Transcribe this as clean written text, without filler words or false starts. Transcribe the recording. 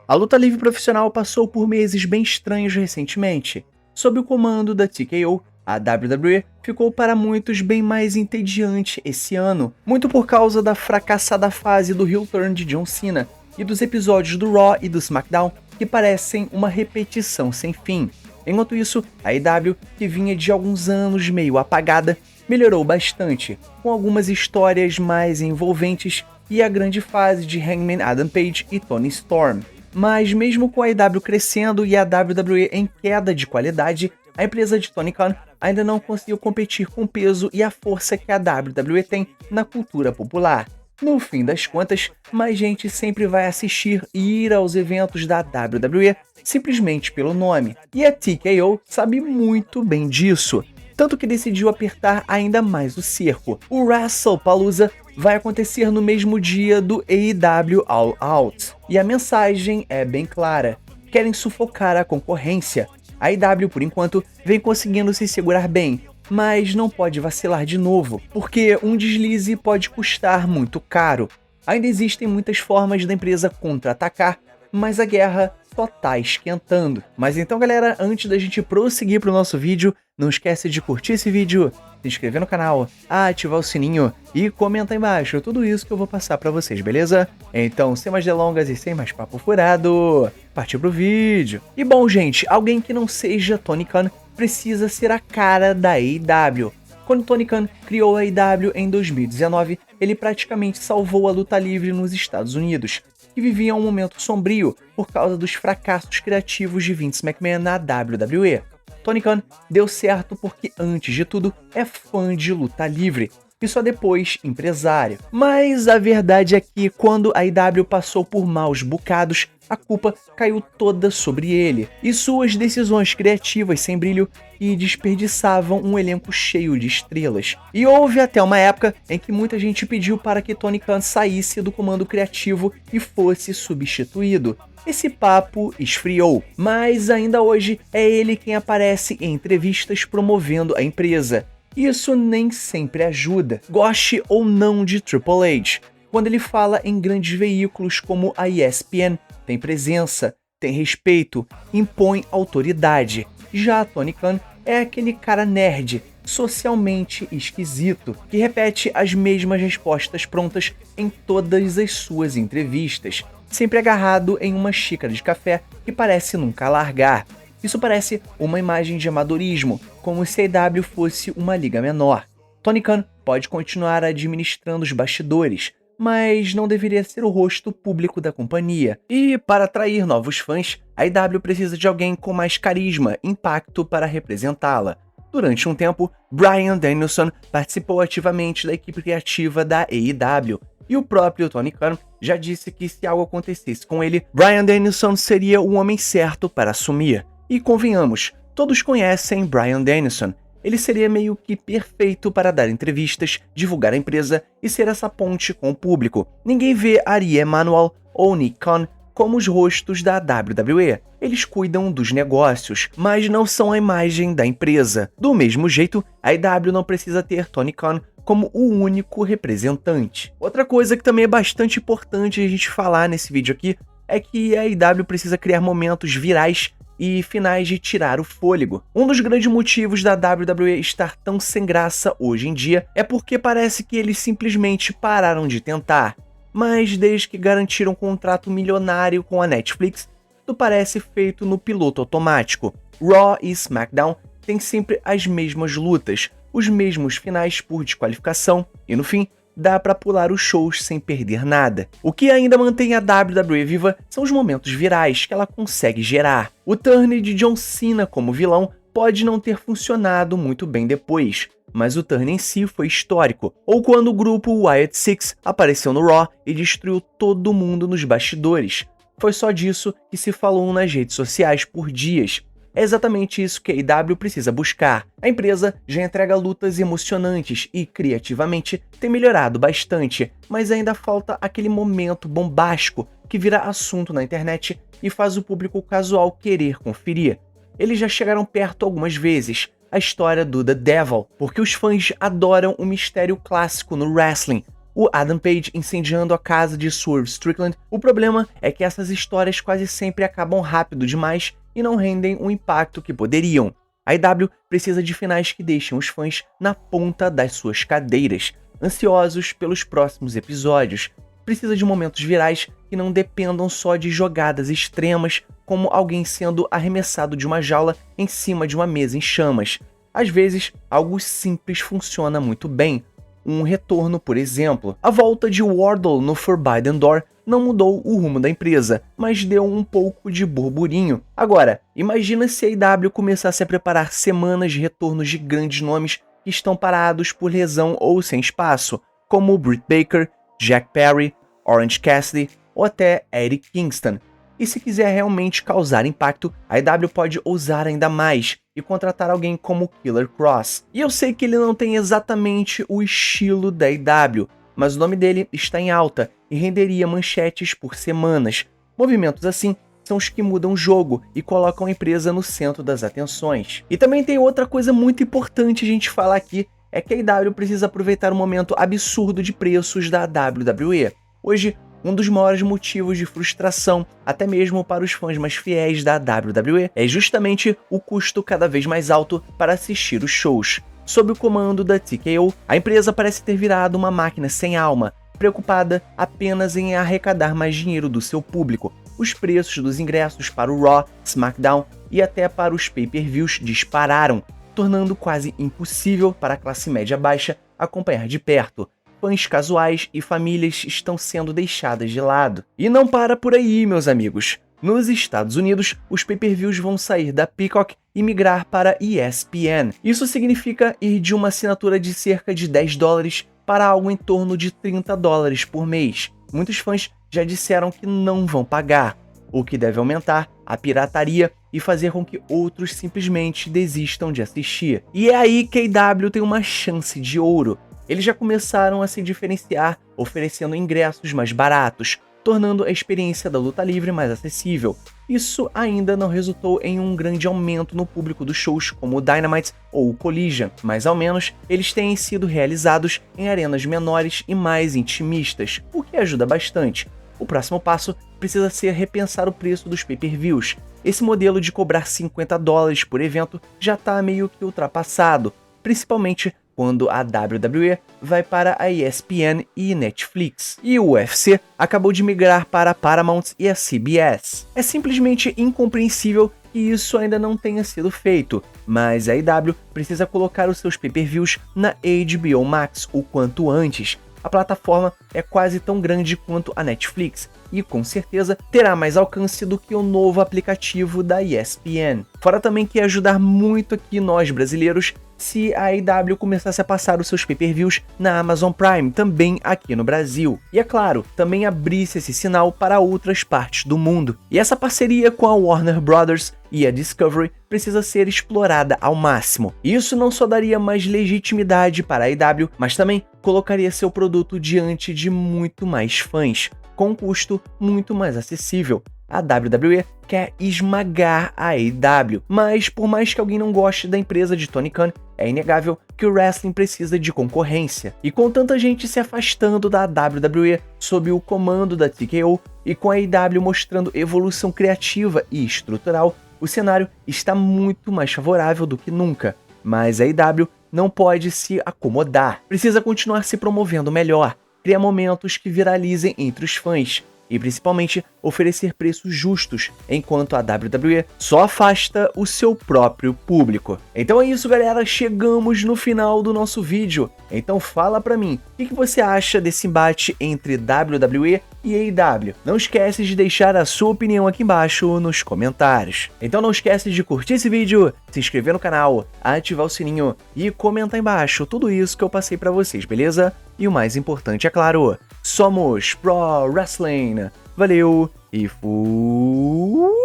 A luta livre profissional passou por meses bem estranhos recentemente. Sob o comando da TKO, a WWE ficou para muitos bem mais entediante esse ano, muito por causa da fracassada fase do heel turn de John Cena e dos episódios do Raw e do SmackDown que parecem uma repetição sem fim. Enquanto isso, a AEW, que vinha de alguns anos meio apagada, melhorou bastante, com algumas histórias mais envolventes e a grande fase de Hangman Adam Page e Toni Storm. Mas mesmo com a AEW crescendo e a WWE em queda de qualidade, a empresa de Tony Khan ainda não conseguiu competir com o peso e a força que a WWE tem na cultura popular. No fim das contas, mais gente sempre vai assistir e ir aos eventos da WWE simplesmente pelo nome, e a TKO sabe muito bem disso, tanto que decidiu apertar ainda mais o cerco. O WrestlePalooza vai acontecer no mesmo dia do AEW All Out, e a mensagem é bem clara: querem sufocar a concorrência. A AEW, por enquanto, vem conseguindo se segurar bem, mas não pode vacilar de novo, porque um deslize pode custar muito caro. Ainda existem muitas formas da empresa contra-atacar, mas a guerra só tá esquentando. Mas então, galera, antes da gente prosseguir pro nosso vídeo, não esquece de curtir esse vídeo, se inscrever no canal, ativar o sininho e comentar aí embaixo tudo isso que eu vou passar pra vocês, beleza? Então, sem mais delongas e sem mais papo furado, partiu pro vídeo. E bom, gente, alguém que não seja Tony Khan precisa ser a cara da AEW. Quando Tony Khan criou a AEW em 2019, ele praticamente salvou a luta livre nos Estados Unidos, que vivia um momento sombrio por causa dos fracassos criativos de Vince McMahon na WWE. Tony Khan deu certo porque, antes de tudo, é fã de luta livre, e só depois empresário. Mas a verdade é que, quando a AEW passou por maus bocados, a culpa caiu toda sobre ele, e suas decisões criativas sem brilho que desperdiçavam um elenco cheio de estrelas. E houve até uma época em que muita gente pediu para que Tony Khan saísse do comando criativo e fosse substituído. Esse papo esfriou, mas ainda hoje é ele quem aparece em entrevistas promovendo a empresa. Isso nem sempre ajuda, goste ou não de Triple H. Quando ele fala em grandes veículos como a ESPN, tem presença, tem respeito, impõe autoridade. Já Tony Khan é aquele cara nerd, socialmente esquisito, que repete as mesmas respostas prontas em todas as suas entrevistas, sempre agarrado em uma xícara de café que parece nunca largar. Isso parece uma imagem de amadorismo, como se a AEW fosse uma liga menor. Tony Khan pode continuar administrando os bastidores, mas não deveria ser o rosto público da companhia. E para atrair novos fãs, a AEW precisa de alguém com mais carisma e impacto para representá-la. Durante um tempo, Bryan Danielson participou ativamente da equipe criativa da AEW, e o próprio Tony Khan já disse que se algo acontecesse com ele, Bryan Danielson seria o homem certo para assumir. E convenhamos, todos conhecem Bryan Danielson. Ele seria meio que perfeito para dar entrevistas, divulgar a empresa e ser essa ponte com o público. Ninguém vê Ari Emanuel ou Nick Khan como os rostos da WWE. Eles cuidam dos negócios, mas não são a imagem da empresa. Do mesmo jeito, a AEW não precisa ter Tony Khan como o único representante. Outra coisa que também é bastante importante a gente falar nesse vídeo aqui é que a AEW precisa criar momentos virais e finais de tirar o fôlego. Um dos grandes motivos da WWE estar tão sem graça hoje em dia é porque parece que eles simplesmente pararam de tentar. Mas desde que garantiram um contrato milionário com a Netflix, tudo parece feito no piloto automático. Raw e SmackDown têm sempre as mesmas lutas, os mesmos finais por desqualificação, e no fim, dá pra pular os shows sem perder nada. O que ainda mantém a WWE viva são os momentos virais que ela consegue gerar. O turn de John Cena como vilão pode não ter funcionado muito bem depois, mas o turn em si foi histórico. Ou quando o grupo Wyatt Six apareceu no Raw e destruiu todo mundo nos bastidores. Foi só disso que se falou nas redes sociais por dias. É exatamente isso que a AEW precisa buscar. A empresa já entrega lutas emocionantes e, criativamente, tem melhorado bastante, mas ainda falta aquele momento bombástico que vira assunto na internet e faz o público casual querer conferir. Eles já chegaram perto algumas vezes, a história do The Devil, porque os fãs adoram o mistério clássico no wrestling, o Adam Page incendiando a casa de Swerve Strickland. O problema é que essas histórias quase sempre acabam rápido demais e não rendem o impacto que poderiam. A AEW precisa de finais que deixem os fãs na ponta das suas cadeiras, ansiosos pelos próximos episódios. Precisa de momentos virais que não dependam só de jogadas extremas, como alguém sendo arremessado de uma jaula em cima de uma mesa em chamas. Às vezes, algo simples funciona muito bem. Um retorno, por exemplo. A volta de Wardlow no Forbidden Door não mudou o rumo da empresa, mas deu um pouco de burburinho. Agora, imagina se a AEW começasse a preparar semanas de retornos de grandes nomes que estão parados por lesão ou sem espaço, como Britt Baker, Jack Perry, Orange Cassidy ou até Eddie Kingston. E se quiser realmente causar impacto, a AEW pode ousar ainda mais e contratar alguém como Killer Kross. E eu sei que ele não tem exatamente o estilo da AEW, mas o nome dele está em alta e renderia manchetes por semanas. Movimentos assim são os que mudam o jogo e colocam a empresa no centro das atenções. E também tem outra coisa muito importante a gente falar aqui, é que a AEW precisa aproveitar o momento absurdo de preços da WWE. Hoje, um dos maiores motivos de frustração, até mesmo para os fãs mais fiéis da WWE, é justamente o custo cada vez mais alto para assistir os shows. Sob o comando da TKO, a empresa parece ter virado uma máquina sem alma, preocupada apenas em arrecadar mais dinheiro do seu público. Os preços dos ingressos para o Raw, SmackDown e até para os pay-per-views dispararam, tornando quase impossível para a classe média baixa acompanhar de perto. Fãs casuais e famílias estão sendo deixadas de lado. E não para por aí, meus amigos. Nos Estados Unidos, os pay-per-views vão sair da Peacock e migrar para ESPN. Isso significa ir de uma assinatura de cerca de $10 para algo em torno de $30 por mês. Muitos fãs já disseram que não vão pagar, o que deve aumentar a pirataria e fazer com que outros simplesmente desistam de assistir. E é aí que a AEW tem uma chance de ouro. Eles já começaram a se diferenciar, oferecendo ingressos mais baratos, tornando a experiência da luta livre mais acessível. Isso ainda não resultou em um grande aumento no público dos shows como o Dynamite ou o Collision, mas ao menos eles têm sido realizados em arenas menores e mais intimistas, o que ajuda bastante. O próximo passo precisa ser repensar o preço dos pay-per-views. Esse modelo de cobrar $50 por evento já está meio que ultrapassado, principalmente quando a WWE vai para a ESPN e Netflix. E o UFC acabou de migrar para a Paramount e a CBS. É simplesmente incompreensível que isso ainda não tenha sido feito, mas a AEW precisa colocar os seus pay-per-views na HBO Max o quanto antes. A plataforma é quase tão grande quanto a Netflix e com certeza terá mais alcance do que o novo aplicativo da ESPN. Fora também que ia ajudar muito aqui nós brasileiros se a AEW começasse a passar os seus pay-per-views na Amazon Prime, também aqui no Brasil. E é claro, também abrisse esse sinal para outras partes do mundo. E essa parceria com a Warner Brothers e a Discovery precisa ser explorada ao máximo. Isso não só daria mais legitimidade para a AEW, mas também colocaria seu produto diante de muito mais fãs, com um custo muito mais acessível. A WWE quer esmagar a AEW, mas por mais que alguém não goste da empresa de Tony Khan, é inegável que o wrestling precisa de concorrência. E com tanta gente se afastando da WWE sob o comando da TKO e com a AEW mostrando evolução criativa e estrutural, o cenário está muito mais favorável do que nunca. Mas a AEW não pode se acomodar, precisa continuar se promovendo melhor, criar momentos que viralizem entre os fãs e principalmente oferecer preços justos, enquanto a WWE só afasta o seu próprio público. Então é isso, galera, chegamos no final do nosso vídeo. Então fala pra mim, o que você acha desse embate entre WWE e AEW? Não esquece de deixar a sua opinião aqui embaixo nos comentários. Então não esquece de curtir esse vídeo, se inscrever no canal, ativar o sininho e comentar embaixo tudo isso que eu passei pra vocês, beleza? E o mais importante, é claro, somos Pro Wrestling. Valeu e fui!